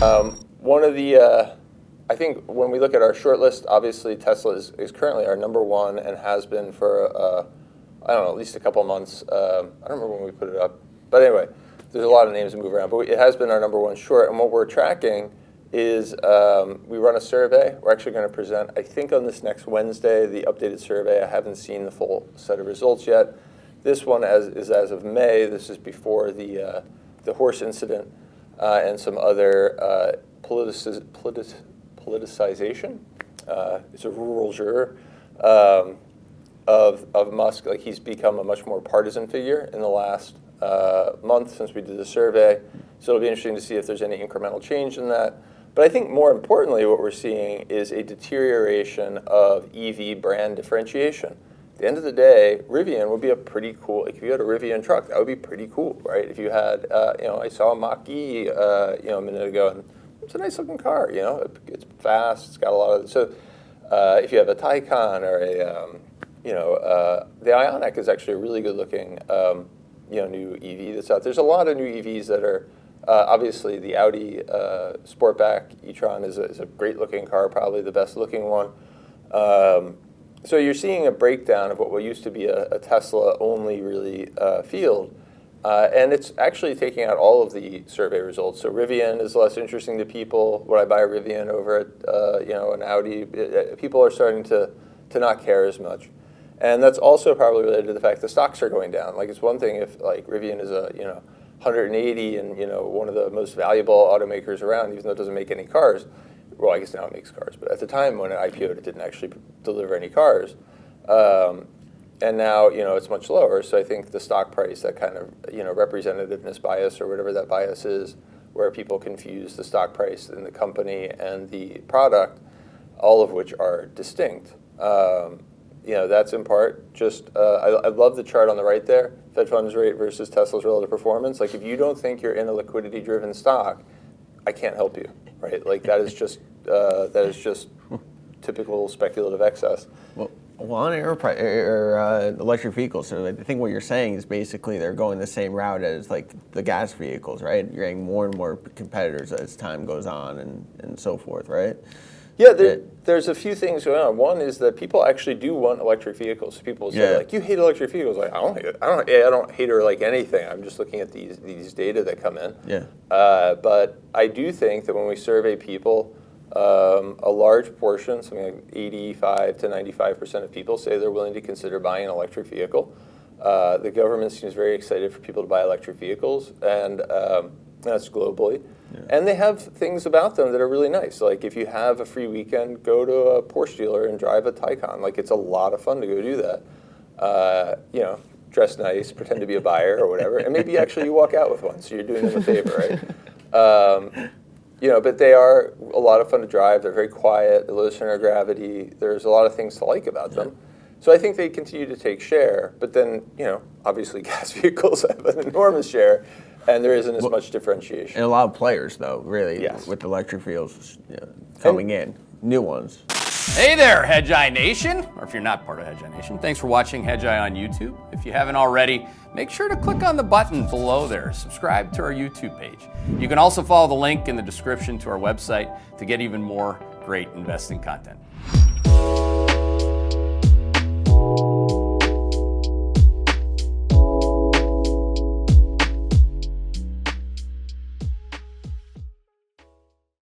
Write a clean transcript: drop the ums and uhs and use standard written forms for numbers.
One of the, I think when we look at our short list, obviously Tesla is currently our number one and has been for, I don't know, at least a couple of months. I don't remember when we put it up. But anyway, there's a lot of names that move around. But it has been our number one short. And what we're tracking is we run a survey. We're actually going to present, I think on this next Wednesday, the updated survey. I haven't seen the full set of results yet. This one is as of May. This is before the horse incident and some other politicization. It's a rural juror of Musk. Like, he's become a much more partisan figure in the last month since we did the survey. So it'll be interesting to see if there's any incremental change in that. But I think more importantly, what we're seeing is a deterioration of EV brand differentiation. At the end of the day, Rivian would be a pretty cool, like if you had a Rivian truck, that would be pretty cool, right? If you had, I saw a Mach-E, a minute ago, and it's a nice looking car, it's fast, it's got a lot of, so if you have a Taycan or the Ioniq is actually a really good looking, new EV that's out. There's a lot of new EVs that are, obviously the Audi Sportback e-tron is a great looking car, probably the best looking one. So you're seeing a breakdown of what used to be a Tesla only really field. And it's actually taking out all of the survey results. So Rivian is less interesting to people. Would I buy a Rivian over at an Audi? People are starting to not care as much. And that's also probably related to the fact the stocks are going down. Like, it's one thing if like Rivian is a 180 and one of the most valuable automakers around, even though it doesn't make any cars. Well, I guess now it makes cars, but at the time when it IPO'd, it didn't actually deliver any cars. And now, it's much lower. So I think the stock price, that kind of, representativeness bias or whatever that bias is, where people confuse the stock price in the company and the product, all of which are distinct. That's in part just, I love the chart on the right there, Fed funds rate versus Tesla's relative performance. Like, if you don't think you're in a liquidity-driven stock, I can't help you, right? Like, that is just typical speculative excess. Well, on electric vehicles, so I think what you're saying is basically they're going the same route as like the gas vehicles, right? You're getting more and more competitors as time goes on and so forth, right? Yeah, there's a few things going on. One is that people actually do want electric vehicles. People say, like, you hate electric vehicles. Like, I don't hate it. I don't hate her like anything. I'm just looking at these data that come in. Yeah. But I do think that when we survey people, a large portion, something like 85 to 95% of people say they're willing to consider buying an electric vehicle. The government seems very excited for people to buy electric vehicles, and that's globally. Yeah. And they have things about them that are really nice. Like, if you have a free weekend, go to a Porsche dealer and drive a Taycan. Like, it's a lot of fun to go do that. Dress nice, pretend to be a buyer or whatever, and maybe actually you walk out with one, so you're doing them a favor, right? But they are a lot of fun to drive. They're very quiet. They're low center of gravity. There's a lot of things to like about them. So I think they continue to take share. But then, obviously gas vehicles have an enormous share, and there isn't as much differentiation. And a lot of players, though, really, with electric vehicles coming in, new ones. Hey there, Hedgeye Nation, or if you're not part of Hedgeye Nation, thanks for watching Hedgeye on YouTube. If you haven't already, make sure to click on the button below there, subscribe to our YouTube page. You can also follow the link in the description to our website to get even more great investing content.